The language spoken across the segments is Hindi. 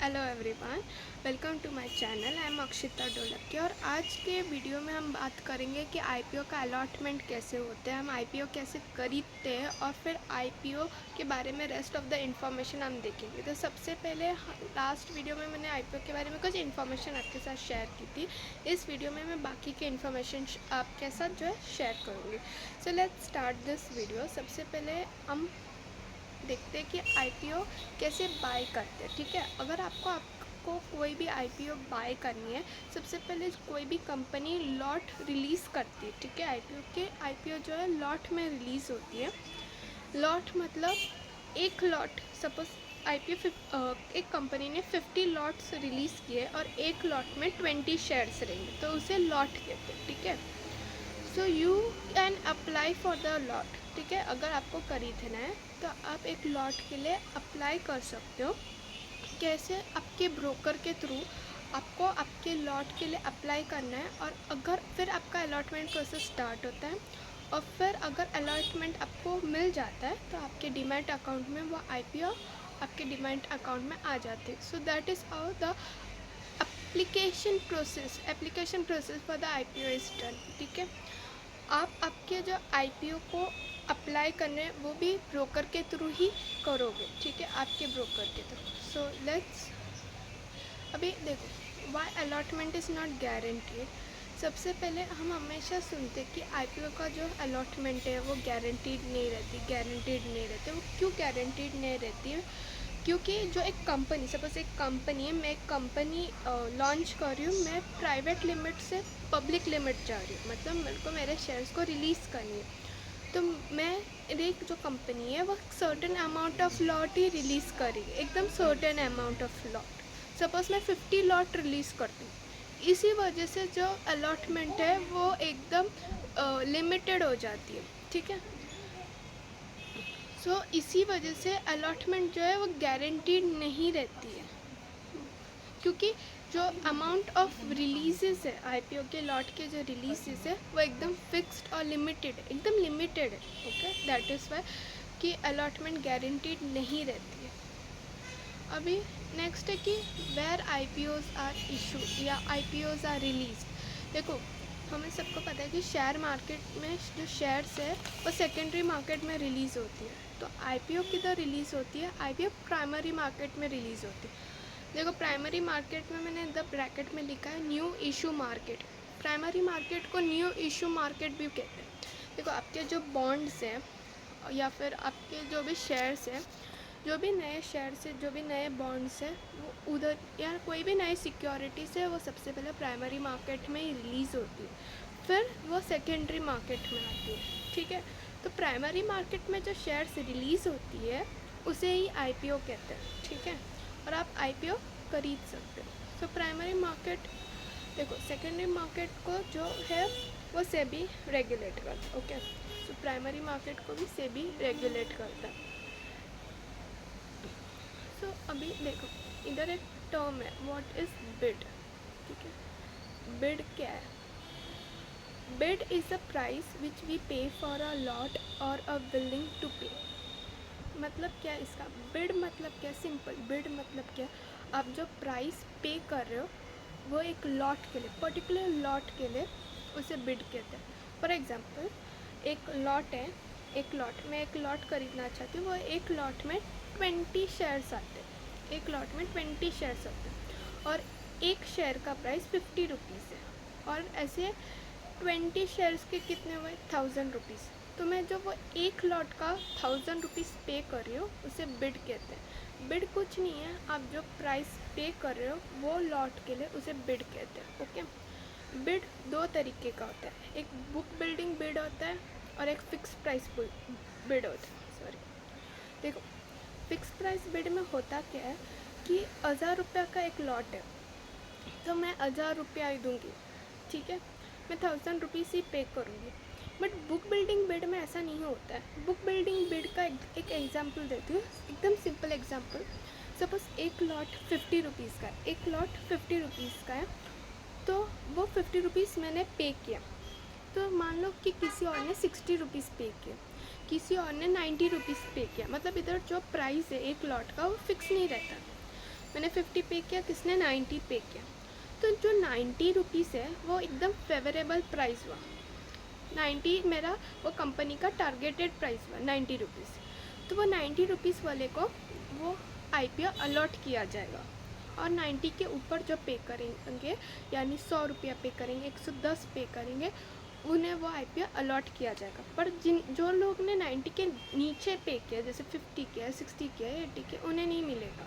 Hello everyone, welcome to my channel. I am Akshita Dholakia और आज के वीडियो में हम बात करेंगे कि आईपीओ का अलॉटमेंट कैसे होते हैं, हम आईपीओ कैसे खरीदते हैं और फिर आईपीओ के बारे में रेस्ट ऑफ द इन्फॉर्मेशन हम देखेंगे। तो सबसे पहले लास्ट वीडियो में मैंने आईपीओ के बारे में कुछ इन्फॉर्मेशन आपके साथ शेयर की थी। इस वीडियो में मैं बाकी के इन्फॉर्मेशन आपके साथ जो है शेयर करूँगी। So let's start this video. सबसे पहले हम देखते हैं कि आईपीओ कैसे बाय करते हैं। ठीक है, अगर आपको कोई भी आईपीओ बाय करनी है, सबसे पहले कोई भी कंपनी लॉट रिलीज़ करती है। ठीक है, आईपीओ जो है लॉट में रिलीज़ होती है। लॉट मतलब एक लॉट, सपोज आईपीओ एक कंपनी ने 50 लॉट्स रिलीज़ किए और एक लॉट में 20 शेयर्स रहेंगे, तो उसे लॉट कहते हैं। ठीक है, so you can apply for the lot. ठीक है, अगर आपको खरीदना है तो आप एक लॉट के लिए अप्लाई कर सकते हो। कैसे? आपके ब्रोकर के थ्रू आपको आपके लॉट के लिए अप्लाई करना है और अगर फिर आपका अलॉटमेंट प्रोसेस स्टार्ट होता है और फिर अगर अलॉटमेंट आपको मिल जाता है तो आपके डीमैट अकाउंट में वो आईपीओ आपके डीमैट अकाउंट में आ जाते हैं। सो that is how the application process for the IPO is done. ठीक है, आप आपके जो आईपीओ को अप्लाई करने वो भी ब्रोकर के थ्रू ही करोगे। ठीक है, आपके ब्रोकर के थ्रू। सो लेट्स अभी देखो, why allotment is not guaranteed. सबसे पहले हम हमेशा सुनते कि आईपीओ का जो अलॉटमेंट है वो गारंटीड नहीं रहती। वो क्यों गारंटीड नहीं रहती है? क्योंकि जो एक कंपनी, सपोज एक कंपनी है, मैं एक कंपनी लॉन्च कर रही हूँ, मैं प्राइवेट लिमिट से पब्लिक लिमिट जा रही हूँ, मतलब मेरे को मेरे शेयर्स को रिलीज़ करनी है। तो मेरी जो कंपनी है वो certain amount of lot he release करेगी, एकदम certain amount of lot. Suppose मैं 50 लॉट रिलीज़ करती हूँ, इसी वजह से जो अलॉटमेंट है वो एकदम लिमिटेड हो जाती है। ठीक है, सो इसी वजह से अलॉटमेंट जो है वो गारंटीड नहीं रहती है, क्योंकि जो अमाउंट ऑफ रिलीजेस है आईपीओ के लॉट के जो रिलीजेस है वो एकदम फिक्स्ड और एकदम लिमिटेड है। ओके, दैट इज़ वाई कि अलॉटमेंट गारंटीड नहीं रहती है। अभी नेक्स्ट है कि वेयर आईपीओज आर इशू या आईपीओज आर रिलीज। देखो, हमें सबको पता है कि शेयर मार्केट में जो शेयर्स है वो सेकेंडरी मार्केट में रिलीज़ होती है। तो आईपीओ किधर रिलीज़ होती है? आईपीओ प्राइमरी मार्केट में रिलीज़ होती है। देखो, प्राइमरी मार्केट में मैंने द ब्रैकेट में लिखा है new issue market. Primary market को न्यू इशू मार्केट भी कहते हैं। देखो, आपके जो बॉन्ड्स हैं या फिर आपके जो भी शेयर्स हैं, जो भी नए शेयर्स है, जो भी नए बॉन्ड्स है, वो उधर या कोई भी नई सिक्योरिटीज़ है वो सबसे पहले प्राइमरी मार्केट में ही रिलीज़ होती है, फिर वो सेकेंडरी मार्केट में आती है। ठीक है, तो प्राइमरी मार्केट में जो शेयर्स रिलीज़ होती है उसे ही आईपीओ कहते हैं। ठीक है, और आप आईपीओ खरीद सकते हो। सो प्राइमरी मार्केट, देखो सेकेंडरी मार्केट को जो है वो सेबी रेगुलेट करता है। ओके, सो प्राइमरी मार्केट को भी सेबी रेगुलेट करता है। सो अभी देखो, इधर एक टर्म है, व्हाट इज़ बिड। ठीक है, बिड क्या है? Bid is a price which we pay for a lot और अ विलिंग टू पे। मतलब क्या है इसका? बिड मतलब क्या? सिंपल, बिड मतलब क्या? आप जो प्राइस पे कर रहे हो वो एक लॉट के लिए, पर्टिकुलर लॉट के लिए, उसे बिड कहते हैं। फॉर एग्ज़ाम्पल, एक लॉट है, मैं एक लॉट खरीदना चाहती हूँ, वो एक लॉट में 20 शेयर्स आते हैं, एक लॉट में 20 शेयर्स आते हैं और एक शेयर का प्राइस 50 रुपीज़ है और ऐसे 20 शेयर्स के कितने हुए? 1000 रुपीज़। तो मैं जो वो एक लॉट का 1000 रुपीज़ पे कर रही हूँ उसे बिड कहते हैं। बिड कुछ नहीं है, आप जो प्राइस पे कर रहे हो वो लॉट के लिए, उसे बिड कहते हैं। ओके, बिड दो तरीके का होता है, एक बुक बिल्डिंग बिड होता है और एक फिक्स प्राइस बिड होता है। सॉरी, देखो, फिक्स प्राइस बिड में होता क्या है कि 1000 रुपये का एक लॉट है तो मैं 1000 रुपया ही दूँगी। ठीक है, मैं 1000 रुपीज़ ही पे करूँगी। बट बुक बिल्डिंग बिड में ऐसा नहीं होता है। बुक बिल्डिंग बिड का एक एग्जांपल देती हूँ, एकदम सिंपल एग्जांपल। सपोज़ एक लॉट 50 रुपीज़ का है, एक लॉट 50 रुपीज़ का है, तो वो 50 रुपीज़ मैंने पे किया। तो मान लो कि किसी और ने 60 रुपीज़ पे किया, किसी और ने 90 रुपीज़ पे किया। मतलब इधर जो प्राइस है एक लॉट का वो फिक्स नहीं रहता। मैंने 50 पे किया, किसने 90 पे किया। तो जो 90 रुपीज़ है वो एकदम फेवरेबल प्राइस हुआ। 90 मेरा वो कंपनी का टारगेटेड प्राइस हुआ 90 रुपीज़। तो वो 90 रुपीज़ वाले को वो IPO अलॉट किया जाएगा, और 90 के ऊपर जो पे करेंगे, यानी 100 रुपया पे करेंगे, 110 पे करेंगे, उन्हें वो IPO अलॉट किया जाएगा। पर जो लोग ने 90 के नीचे पे किया, जैसे 50 किया, 60 किया, 80 किया, उन्हें नहीं मिलेगा।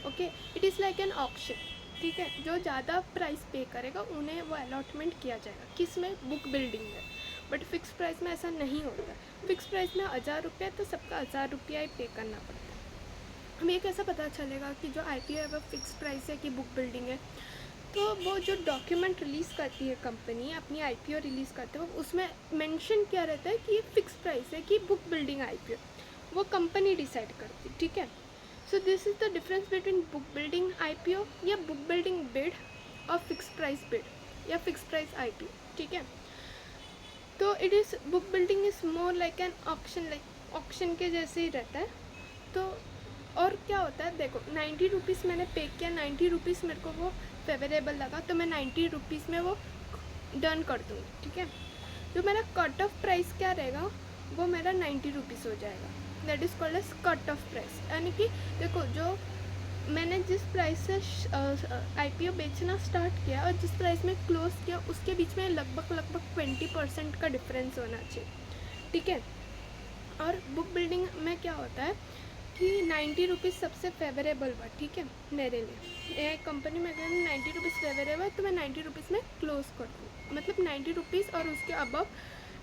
Okay, it is like an auction, ठीक है। जो ज़्यादा प्राइस पे करेगा उन्हें वो अलॉटमेंट किया जाएगा। किस में? बुक बिल्डिंग में। बट फिक्स प्राइस में ऐसा नहीं होता। फिक्स प्राइस में 1000 रुपया, तो सबका 1000 रुपया ही पे करना पड़ता है। हमें ये कैसे पता चलेगा कि जो IPO है वो फिक्स प्राइस है कि बुक बिल्डिंग है? तो वो जो डॉक्यूमेंट रिलीज़ करती है कंपनी, अपनी IPO रिलीज़ करते हो, उसमें मेंशन क्या रहता है कि ये फिक्स प्राइस है कि बुक बिल्डिंग IPO, वो कंपनी डिसाइड करती, ठीक है। So this is the difference between book building IPO या बुक बिल्डिंग बिड और फिक्स प्राइस बिड या फिक्स प्राइस IPO, ठीक है। तो it is book building is more like an auction, like auction के जैसे ही रहता है। तो और क्या होता है, देखो 90 रुपीज़ मैंने पे किया, 90 रुपीज़ मेरे को वो फेवरेबल लगा, तो मैं 90 रुपीज़ में वो डन कर दूँगी, ठीक है। जो मेरा कट ऑफ प्राइस क्या रहेगा, वो मेरा 90 रुपीज़ हो जाएगा। That is called as cut off price. यानी कि देखो, जो मैंने जिस प्राइस से IPO बेचना स्टार्ट किया और जिस प्राइस में क्लोज किया, उसके बीच में लगभग 20% का डिफरेंस होना चाहिए, ठीक है। और बुक बिल्डिंग में क्या होता है कि 90 रुपीज़ सबसे फेवरेबल हुआ, ठीक है, मेरे लिए। एक कंपनी में अगर 90 रुपीज़ फेवरेबल, तो मैं 90 रुपीज़ में क्लोज कर दूँ, मतलब 90 रुपीज़ और उसके अबव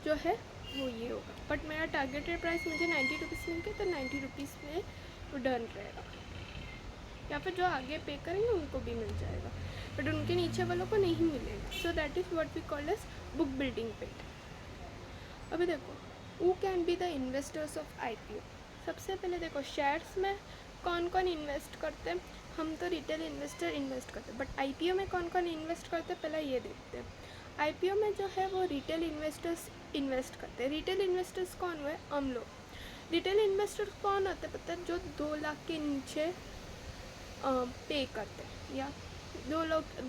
जो है वो ये होगा। बट मेरा टारगेटेड प्राइस मुझे 90 रुपीज़ मिल गया, तो 90 रुपीज़ में वो डन रहेगा, या फिर जो आगे पे करेंगे उनको भी मिल जाएगा, बट उनके नीचे वालों को नहीं मिलेगा। So that is what we call as book building bid. अभी देखो, who can be the investors of IPO। सबसे पहले देखो, शेयर्स में कौन कौन इन्वेस्ट करते हैं? हम तो रिटेल इन्वेस्टर इन्वेस्ट करते हैं, बट IPO में कौन कौन इन्वेस्ट करते हैं पहले ये देखते हैं। IPO में जो है वो रिटेल इन्वेस्टर्स इन्वेस्ट करते हैं। रिटेल इन्वेस्टर्स कौन हुए? हम लोग। रिटेल इन्वेस्टर कौन होते हैं पता है? जो 2 लाख के नीचे पे करते हैं, या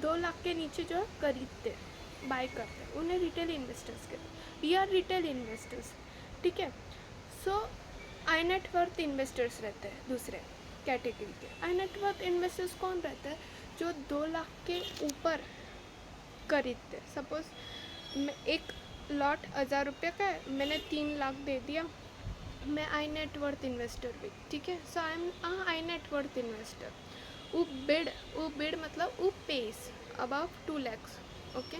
2 लाख के नीचे जो है खरीदते हैं, बाय करते हैं, उन्हें रिटेल इन्वेस्टर्स कहते हैं। वी आर रिटेल इन्वेस्टर्स, ठीक है। सो आई नेट वर्थ इन्वेस्टर्स रहते हैं दूसरे कैटेगरी के। आई नेट वर्थ इन्वेस्टर्स कौन रहते हैं? जो 2 लाख के ऊपर खरीदते हैं। सपोज एक लॉट 1000 रुपये का है, मैंने 3 लाख दे दिया, मैं आई नेट वर्थ इन्वेस्टर भी, ठीक है। So I am I net worth investor. वो बिड मतलब वो पेस अबाव 2 lakhs, ओके।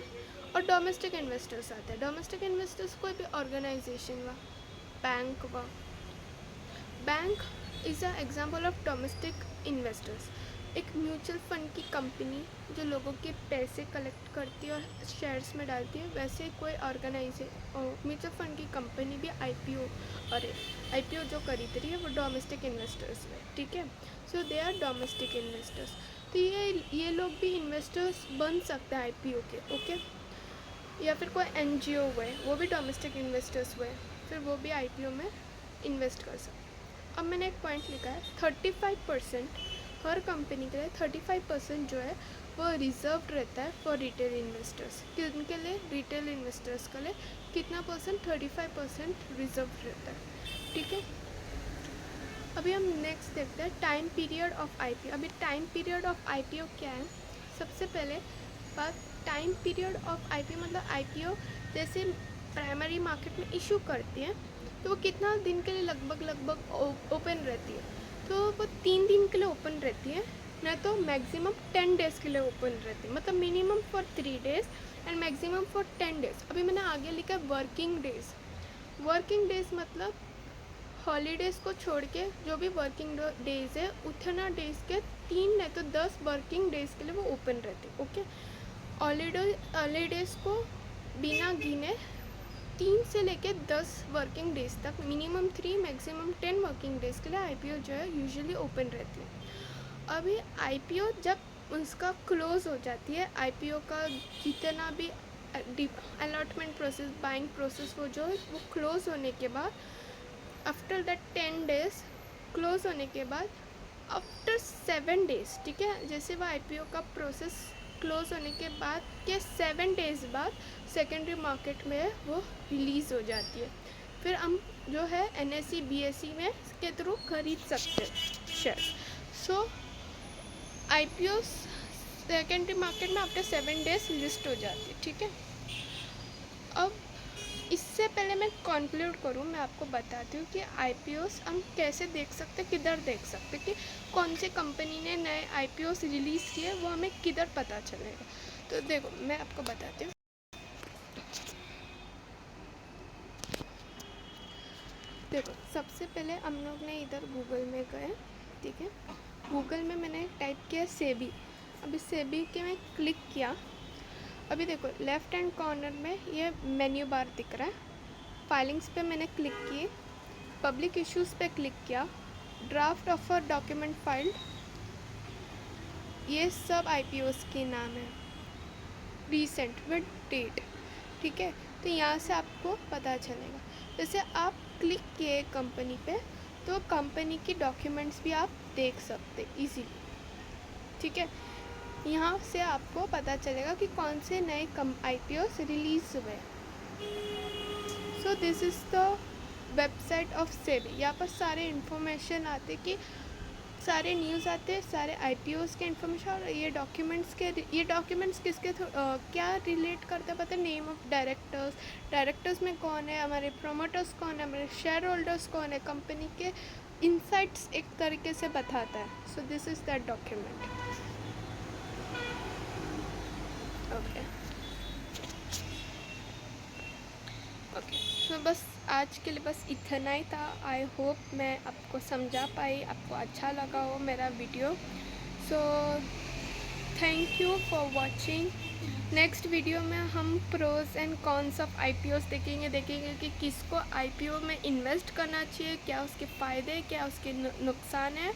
और डोमेस्टिक इन्वेस्टर्स आते हैं। डोमेस्टिक इन्वेस्टर्स कोई भी ऑर्गेनाइजेशन हुआ, बैंक हुआ। Bank is a example of domestic investors. एक म्यूचुअल फंड की कंपनी जो लोगों के पैसे कलेक्ट करती है और शेयर्स में डालती है, वैसे कोई म्यूचुअल फंड की कंपनी भी IPO जो खरीद रही है वो डोमेस्टिक इन्वेस्टर्स में, ठीक है। सो दे आर डोमेस्टिक इन्वेस्टर्स। तो ये लोग भी इन्वेस्टर्स बन सकते हैं IPO के, ओके। या फिर कोई NGO हुए, वो भी डोमेस्टिक इन्वेस्टर्स हुए, फिर वो भी IPO में इन्वेस्ट कर सकते। अब मैंने एक पॉइंट लिखा है, 35% हर कंपनी के लिए 35% जो है वो रिजर्व रहता है फॉर रिटेल इन्वेस्टर्स। किनके लिए? रिटेल इन्वेस्टर्स के लिए कितना परसेंट? 35% रिजर्व रहता है, ठीक है। अभी हम नेक्स्ट देखते हैं टाइम पीरियड ऑफ IPO। अभी टाइम पीरियड ऑफ IPO क्या है? सबसे पहले बात, टाइम पीरियड ऑफ IPO मतलब IPO जैसे प्राइमरी मार्केट में इशू करती है, तो वो कितना दिन के लिए लगभग ओपन रहती है? तो वो 3 दिन के लिए ओपन रहती है, नहीं तो मैक्सिमम 10 डेज़ के लिए ओपन रहती है। मतलब minimum for 3 days and maximum for 10 days। अभी मैंने आगे लिखा है वर्किंग डेज़। वर्किंग डेज़ मतलब हॉलीडेज़ को छोड़ के जो भी वर्किंग डेज़ है, उतना डेज़ के 3 नहीं तो 10 वर्किंग डेज़ के लिए वो ओपन रहती है, ओके। हॉलीडेज़ को बिना गिने 3 से लेके 10 वर्किंग डेज़ तक, मिनिमम 3 मैक्सिमम 10 वर्किंग डेज़ के लिए IPO जो है यूजुअली ओपन रहती है। अभी IPO जब उसका क्लोज़ हो जाती है, IPO का जितना भी अलॉटमेंट प्रोसेस, बाइंग प्रोसेस, वो जो है वो क्लोज़ होने के बाद, आफ्टर दैट 10 days क्लोज़ होने के बाद, आफ्टर 7 डेज़, ठीक है, जैसे वो IPO का प्रोसेस क्लोज होने के बाद के 7 डेज़ बाद सेकेंडरी मार्केट में वो रिलीज़ हो जाती है। फिर हम जो है NSE BSE में के थ्रू खरीद सकते हैं शेयर। सो IPO सेकेंडरी मार्केट में आफ्टर 7 डेज़ लिस्ट हो जाती है, ठीक है। अब इससे पहले मैं कंक्लूड करूँ, मैं आपको बताती हूँ कि IPOs हम कैसे देख सकते, किधर देख सकते, कि कौन सी कंपनी ने नए IPOs रिलीज़ किए, वो हमें किधर पता चलेगा। तो देखो मैं आपको बताती हूँ। देखो सबसे पहले हम लोग ने इधर गूगल में गए, ठीक है, गूगल में मैंने टाइप किया सेबी। अभी सेबी के मैं क्लिक किया, अभी देखो लेफ़्ट हैंड कॉर्नर में ये मेन्यू बार दिख रहा है। फाइलिंग्स पे मैंने क्लिक किए, पब्लिक इश्यूज़ पे क्लिक किया, ड्राफ्ट ऑफर डॉक्यूमेंट फाइल्ड, ये सब IPOs के नाम है, रीसेंट विद डेट, ठीक है। तो यहाँ से आपको पता चलेगा। जैसे आप क्लिक किए कंपनी पे तो कंपनी की डॉक्यूमेंट्स भी आप देख सकते इजीली, ठीक है। यहाँ से आपको पता चलेगा कि कौन से नए IPOs रिलीज़ हुए। So this is the website of SEBI. यहाँ पर सारे इन्फॉर्मेशन आते कि सारे न्यूज़ आते हैं, सारे IPOs के इन्फॉर्मेशन, और ये डॉक्यूमेंट्स किसके क्या रिलेट करते हैं पता है, नेम ऑफ डायरेक्टर्स में कौन है, हमारे प्रोमोटर्स कौन है, हमारे शेयर होल्डर्स कौन है, कंपनी के इनसाइट्स एक तरीके से बताता है। So this is that document. Okay तो बस आज के लिए बस इतना ही था। आई होप मैं आपको समझा पाई, आपको अच्छा लगा हो मेरा video. So thank you for watching. Next video में हम pros and cons of IPOs देखेंगे कि किसको IPO में इन्वेस्ट करना चाहिए, क्या उसके फ़ायदे, क्या उसके नुकसान है।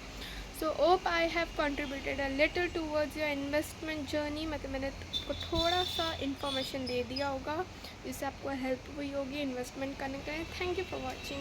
So hope I have contributed a little towards your investment journey. मतलब मैंने आपको थोड़ा सा इन्फॉर्मेशन दे दिया होगा जिससे आपको हेल्प हुई होगी इन्वेस्टमेंट करने के लिए। Thank you for watching.